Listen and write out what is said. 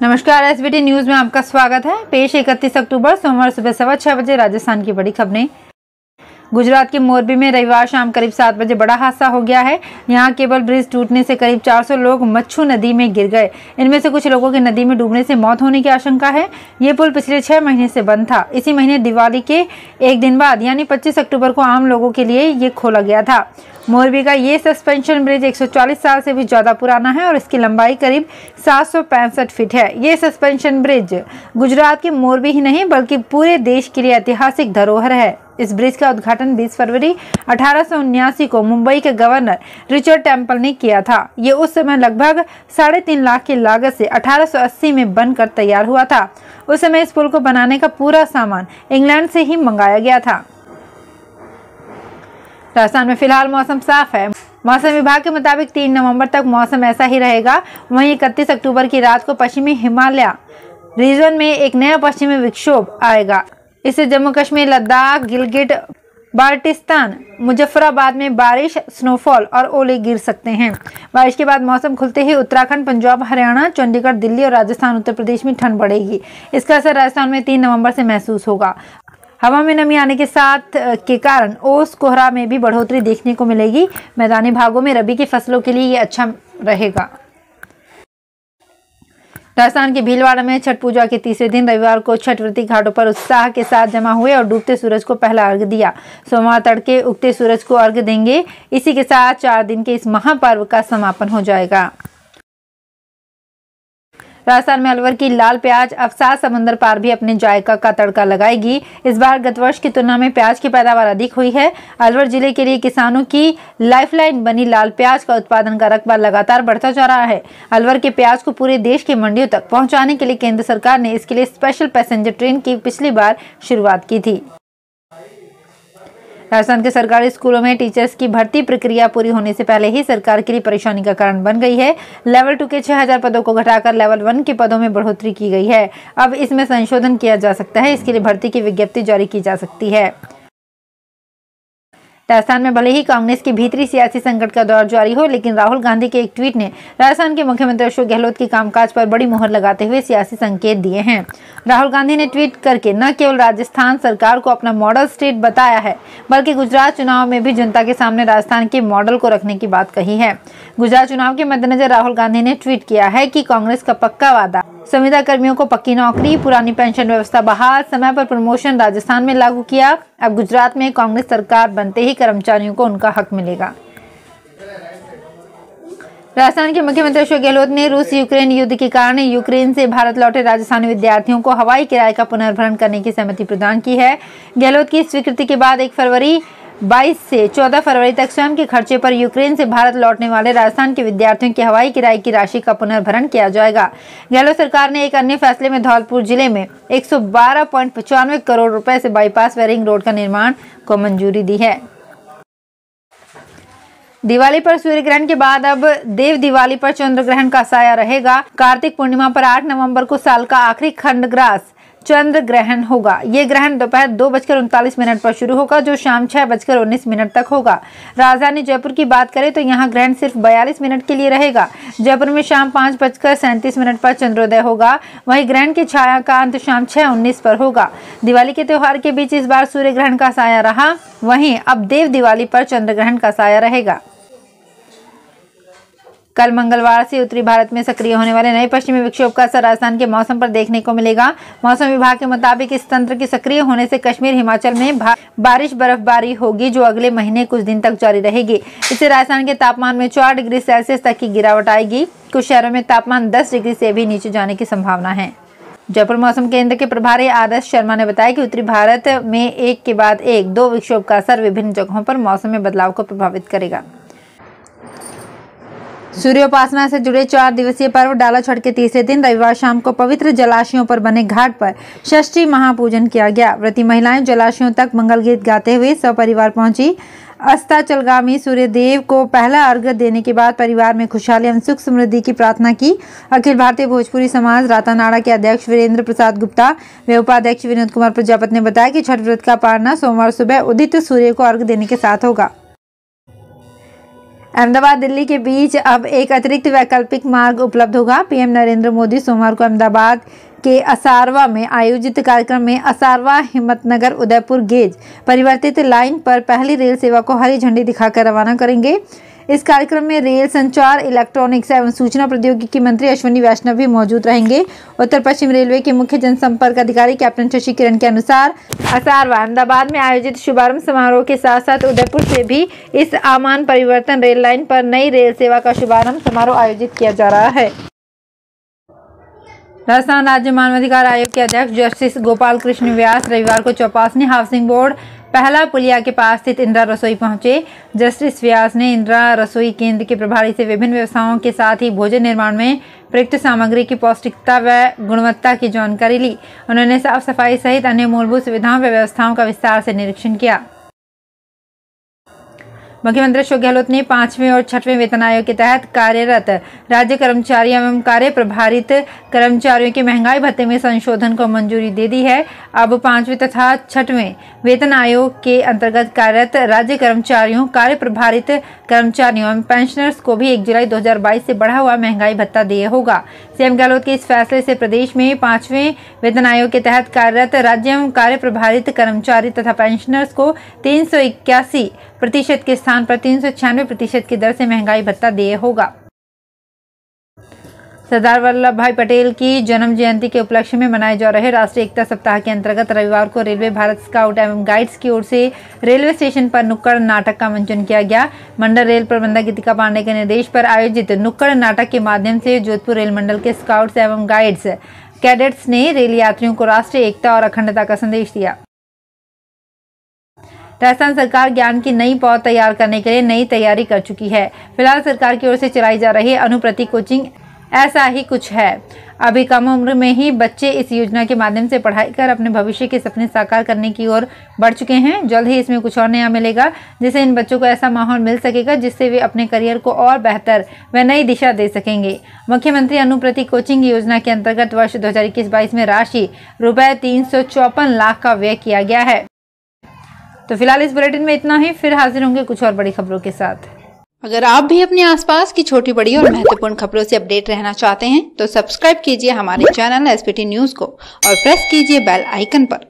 नमस्कार, SBT news में आपका स्वागत है। पेश 31 अक्टूबर सोमवार सुबह 6:15 बजे राजस्थान की बड़ी खबरें। गुजरात के मोरबी में रविवार शाम करीब 7 बजे बड़ा हादसा हो गया है। यहां केबल ब्रिज टूटने से करीब 400 लोग मच्छू नदी में गिर गए। इनमें से कुछ लोगों की नदी में डूबने से मौत होने की आशंका है। ये पुल पिछले 6 महीने से बंद था। इसी महीने दिवाली के एक दिन बाद यानी 25 अक्टूबर को आम लोगों के लिए ये खोला गया था। मोरबी का ये सस्पेंशन ब्रिज 140 साल से भी ज्यादा पुराना है और इसकी लंबाई करीब 765 फीट है। ये सस्पेंशन ब्रिज गुजरात के मोरबी ही नहीं बल्कि पूरे देश के लिए ऐतिहासिक धरोहर है। इस ब्रिज का उद्घाटन 20 फरवरी 1879 को मुंबई के गवर्नर रिचर्ड टेम्पल ने किया था। ये उस समय लगभग 3.5 लाख की लागत से 1880 में बनकर तैयार हुआ था। उस समय इस पुल को बनाने का पूरा सामान इंग्लैंड से ही मंगाया गया था। राजस्थान में फिलहाल मौसम साफ है। मौसम विभाग के मुताबिक 3 नवंबर तक मौसम ऐसा ही रहेगा। वहीं 31 अक्टूबर की रात को पश्चिमी हिमालय रीजन में एक नया पश्चिमी विक्षोभ आएगा। इससे जम्मू कश्मीर, लद्दाख, गिलगिट, बाल्टिस्तान, मुजफ्फराबाद में बारिश, स्नोफॉल और ओले गिर सकते हैं। बारिश के बाद मौसम खुलते ही उत्तराखंड, पंजाब, हरियाणा, चंडीगढ़, दिल्ली और राजस्थान, उत्तर प्रदेश में ठंड बढ़ेगी। इसका असर राजस्थान में 3 नवंबर से महसूस होगा। हवा में नमी आने के साथ के कारण ओस कोहरा में भी बढ़ोतरी देखने को मिलेगी। मैदानी भागों में रबी की फसलों के लिए ये अच्छा रहेगा। राजस्थान के भीलवाड़ा में छठ पूजा के तीसरे दिन रविवार को छठ व्रती घाटों पर उत्साह के साथ जमा हुए और डूबते सूरज को पहला अर्घ्य दिया। सोमवार तड़के उगते सूरज को अर्घ्य देंगे। इसी के साथ 4 दिन के इस महापर्व का समापन हो जाएगा। राजस्थान में अलवर की लाल प्याज अब 7 समंदर पार भी अपने जायका का तड़का लगाएगी। इस बार गत वर्ष की तुलना में प्याज की पैदावार अधिक हुई है। अलवर जिले के लिए किसानों की लाइफलाइन बनी लाल प्याज का उत्पादन का रकबा लगातार बढ़ता जा रहा है। अलवर के प्याज को पूरे देश की मंडियों तक पहुंचाने के लिए केंद्र सरकार ने इसके लिए स्पेशल पैसेंजर ट्रेन की पिछली बार शुरुआत की थी। राजस्थान के सरकारी स्कूलों में टीचर्स की भर्ती प्रक्रिया पूरी होने से पहले ही सरकार के लिए परेशानी का कारण बन गई है। लेवल 2 के 6000 पदों को घटाकर लेवल 1 के पदों में बढ़ोतरी की गई है। अब इसमें संशोधन किया जा सकता है। इसके लिए भर्ती की विज्ञप्ति जारी की जा सकती है। राजस्थान में भले ही कांग्रेस के भीतरी सियासी संकट का दौर जारी हो, लेकिन राहुल गांधी के एक ट्वीट ने राजस्थान के मुख्यमंत्री अशोक गहलोत के कामकाज पर बड़ी मुहर लगाते हुए सियासी संकेत दिए हैं। राहुल गांधी ने ट्वीट करके न केवल राजस्थान सरकार को अपना मॉडल स्टेट बताया है, बल्कि गुजरात चुनाव में भी जनता के सामने राजस्थान के मॉडल को रखने की बात कही है। गुजरात चुनाव के मद्देनजर राहुल गांधी ने ट्वीट किया है कि कांग्रेस का पक्का वादा, संविदा कर्मियों को पक्की नौकरी, पुरानी पेंशन व्यवस्था बहाल, समय पर प्रमोशन राजस्थान में लागू किया। अब गुजरात में कांग्रेस सरकार बनते ही कर्मचारियों को उनका हक मिलेगा। राजस्थान के मुख्यमंत्री अशोक गहलोत ने रूस यूक्रेन युद्ध के कारण यूक्रेन से भारत लौटे राजस्थानी विद्यार्थियों को हवाई किराए का पुनर्भरण करने की सहमति प्रदान की है। गहलोत की स्वीकृति के बाद 1 फरवरी 22 से 14 फरवरी तक स्वयं के खर्चे पर यूक्रेन से भारत लौटने वाले राजस्थान के विद्यार्थियों की हवाई किराए की राशि का पुनर्भरण किया जाएगा। गहलोत सरकार ने एक अन्य फैसले में धौलपुर जिले में 112.95 करोड़ रुपए से बाईपास व रिंग रोड का निर्माण को मंजूरी दी है। दिवाली पर सूर्य ग्रहण के बाद अब देव दिवाली पर चंद्र ग्रहण का साया रहेगा। कार्तिक पूर्णिमा पर 8 नवंबर को साल का आखिरी खंडग्रास चंद्र ग्रहण होगा। ये ग्रहण दोपहर 2:39 पर शुरू होगा, जो शाम 6:19 तक होगा। राजधानी जयपुर की बात करें तो यहाँ ग्रहण सिर्फ 42 मिनट के लिए रहेगा। जयपुर में शाम 5:37 पर चंद्रोदय होगा। वहीं ग्रहण की छाया का अंत शाम 6:19 पर होगा। दिवाली के त्योहार के बीच इस बार सूर्य ग्रहण का साया रहा। वहीं अब देव दिवाली पर चंद्र ग्रहण का साया रहेगा। कल मंगलवार से उत्तरी भारत में सक्रिय होने वाले नए पश्चिमी विक्षोभ का असर राजस्थान के मौसम पर देखने को मिलेगा। मौसम विभाग के मुताबिक इस तंत्र के सक्रिय होने से कश्मीर, हिमाचल में बारिश बर्फबारी होगी, जो अगले महीने कुछ दिन तक जारी रहेगी। इससे राजस्थान के तापमान में 4 डिग्री सेल्सियस तक की गिरावट आएगी। कुछ शहरों में तापमान 10 डिग्री से भी नीचे जाने की संभावना है। जयपुर मौसम केंद्र के प्रभारी आदर्श शर्मा ने बताया कि उत्तरी भारत में एक के बाद एक 2 विक्षोभ का असर विभिन्न जगहों पर मौसम में बदलाव को प्रभावित करेगा। सूर्योपासना से जुड़े 4 दिवसीय पर्व डाला छठ के तीसरे दिन रविवार शाम को पवित्र जलाशयों पर बने घाट पर षष्ठी महापूजन किया गया। व्रती महिलाएं जलाशयों तक मंगल गीत गाते हुए सपरिवार पहुंची। अस्ताचलगामी सूर्यदेव को पहला अर्घ्य देने के बाद परिवार में खुशहाली एवं सुख समृद्धि की प्रार्थना की। अखिल भारतीय भोजपुरी समाज रातानाड़ा के अध्यक्ष वीरेंद्र प्रसाद गुप्ता व उपाध्यक्ष विनोद कुमार प्रजापति ने बताया कि छठ व्रत का पारना सोमवार सुबह उदित सूर्य को अर्घ्य देने के साथ होगा। अहमदाबाद दिल्ली के बीच अब एक अतिरिक्त वैकल्पिक मार्ग उपलब्ध होगा। पीएम नरेंद्र मोदी सोमवार को अहमदाबाद के असारवा में आयोजित कार्यक्रम में असारवा हिम्मतनगर उदयपुर गेज परिवर्तित लाइन पर पहली रेल सेवा को हरी झंडी दिखाकर रवाना करेंगे। इस कार्यक्रम में रेल संचार, इलेक्ट्रॉनिक्स एवं सूचना प्रौद्योगिकी मंत्री अश्विनी वैष्णव भी मौजूद रहेंगे। उत्तर पश्चिम रेलवे के मुख्य जनसंपर्क अधिकारी कैप्टन शशि किरण के अनुसार असारवा अहमदाबाद में आयोजित शुभारंभ समारोह के साथ साथ उदयपुर से भी इस आमान परिवर्तन रेल लाइन पर नई रेल सेवा का शुभारंभ समारोह आयोजित किया जा रहा है। राजस्थान राज्य मानवाधिकार आयोग के अध्यक्ष जस्टिस गोपाल कृष्ण व्यास रविवार को चौपासनी हाउसिंग बोर्ड पहला पुलिया के पास स्थित इंदिरा रसोई पहुंचे। जस्टिस व्यास ने इंदिरा रसोई केंद्र के प्रभारी से विभिन्न व्यवसायों के साथ ही भोजन निर्माण में प्रयुक्त सामग्री की पौष्टिकता व गुणवत्ता की जानकारी ली। उन्होंने साफ सफाई सहित अन्य मूलभूत सुविधाओं व व्यवस्थाओं का विस्तार से निरीक्षण किया। मुख्यमंत्री अशोक गहलोत ने 5वें और 6वें वेतन आयोग के तहत कार्यरत राज्य कर्मचारियों एवं कार्य प्रभारित कर्मचारियों के महंगाई भत्ते में संशोधन को मंजूरी दे दी है। अब 5वें तथा 6वें वेतन आयोग के अंतर्गत कार्यरत राज्य कर्मचारियों, कार्य प्रभारित कर्मचारियों एवं पेंशनर्स को भी 1 जुलाई 2022 से बढ़ा हुआ महंगाई भत्ता देय होगा। सीएम गहलोत के इस फैसले से प्रदेश में 5वें वेतन आयोग के तहत कार्यरत राज्य एवं कार्य प्रभारित कर्मचारी तथा पेंशनर्स को 381% के स्थान पर 396% की दर से महंगाई भत्ता देय होगा। सरदार वल्लभ भाई पटेल की जन्म जयंती के उपलक्ष्य में मनाए जा रहे राष्ट्रीय एकता सप्ताह के अंतर्गत रविवार को रेलवे भारत स्काउट एवं गाइड्स की ओर से रेलवे स्टेशन पर नुक्कड़ नाटक का मंचन किया गया। मंडल रेल प्रबंधक गीतिका पांडे के निर्देश पर आयोजित नुक्कड़ नाटक के माध्यम से जोधपुर रेल मंडल के स्काउट्स एवं गाइड्स कैडेट्स ने रेल यात्रियों को राष्ट्रीय एकता और अखंडता का संदेश दिया। राजस्थान सरकार ज्ञान की नई पौध तैयार करने के लिए नई तैयारी कर चुकी है। फिलहाल सरकार की ओर से चलाई जा रही अनुप्रति कोचिंग ऐसा ही कुछ है। अभी कम उम्र में ही बच्चे इस योजना के माध्यम से पढ़ाई कर अपने भविष्य के सपने साकार करने की ओर बढ़ चुके हैं। जल्द ही इसमें कुछ और नया मिलेगा, जिससे इन बच्चों को ऐसा माहौल मिल सकेगा जिससे वे अपने करियर को और बेहतर व नई दिशा दे सकेंगे। मुख्यमंत्री अनुप्रति कोचिंग योजना के अंतर्गत वर्ष 2021-22 में राशि रुपए 354 लाख का व्यय किया गया है। तो फिलहाल इस बुलेटिन में इतना ही, फिर हाजिर होंगे कुछ और बड़ी खबरों के साथ। अगर आप भी अपने आसपास की छोटी बड़ी और महत्वपूर्ण खबरों से अपडेट रहना चाहते हैं तो सब्सक्राइब कीजिए हमारे चैनल एसपीटी न्यूज को और प्रेस कीजिए बेल आइकन पर।